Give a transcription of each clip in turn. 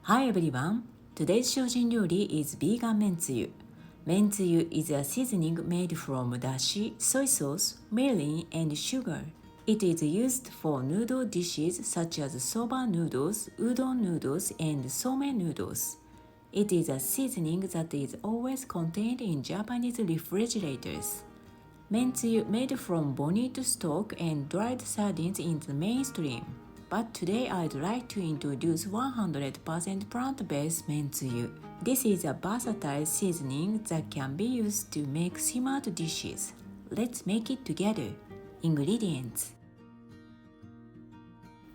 Hi everyone, today's Shojin ryori is vegan Mentsuyu. Mentsuyu is a seasoning made from dashi, soy sauce, mirin, and sugar. It is used for noodle dishes such as soba noodles, udon noodles, and somen noodles. It is a seasoning that is always contained in Japanese refrigerators. Mentsuyu made from bonito stock and dried sardines in the mainstream. But today I'd like to introduce 100% plant-based Mentsuyu. This is a versatile seasoning that can be used to make simmered dishes. Let's make it together. Ingredients.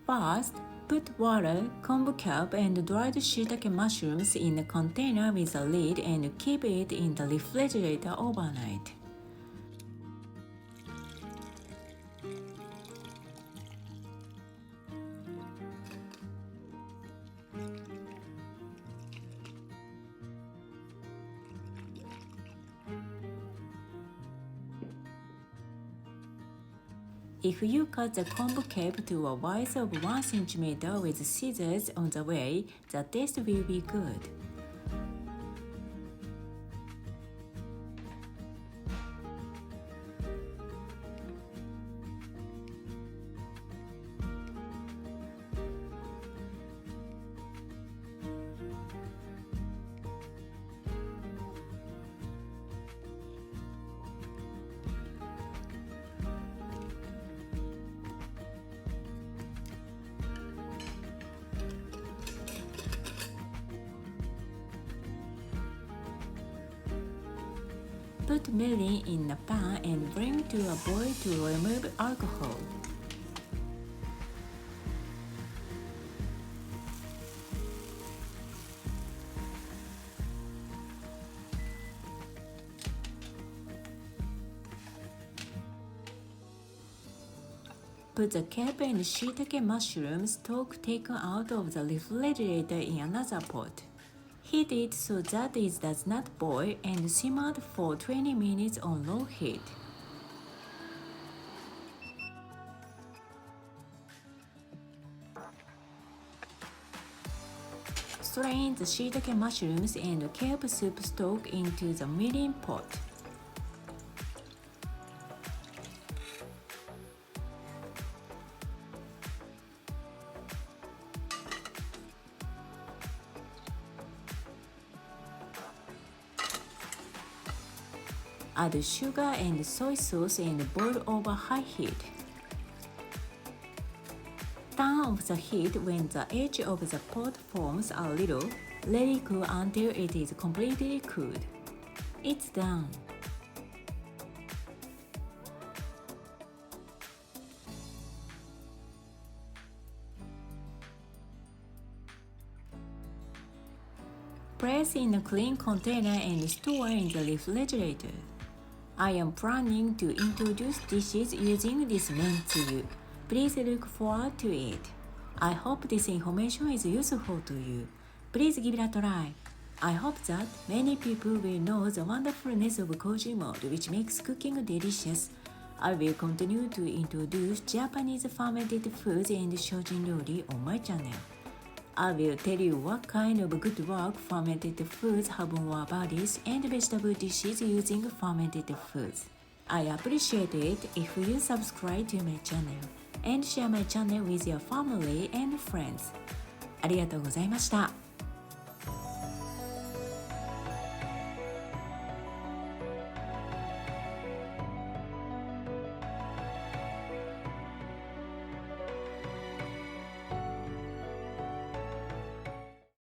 First, put water, kombu kelp, and dried shiitake mushrooms in a container with a lid and keep it in the refrigerator overnight. If you cut the kombu kelp to a width of 1 cm with scissors on the way, the taste will be good. Put mirin in a pan and bring to a boil to remove alcohol. Put the kelp and shiitake mushroom stock taken out of the refrigerator in another pot. Heat it so that it does not boil and simmer for 20 minutes on low heat. Strain the shiitake mushrooms and kelp soup stock into the mirin pot. Add sugar and soy sauce and boil over high heat. Turn off the heat when the edge of the pot forms a little. Let it cool until it is completely cooled. It's done. Place in a clean container and store in the refrigerator. I am planning to introduce dishes using this Mentsuyu. Please look forward to it. I hope this information is useful to you. Please give it a try. I hope that many people will know the wonderfulness of Koji mode, which makes cooking delicious. I will continue to introduce Japanese fermented foods and Shojin ryori on my channel. I will tell you what kind of good work fermented foods have on our bodies and vegetable dishes using fermented foods. I appreciate it if you subscribe to my channel and share my channel with your family and friends. ありがとうございました。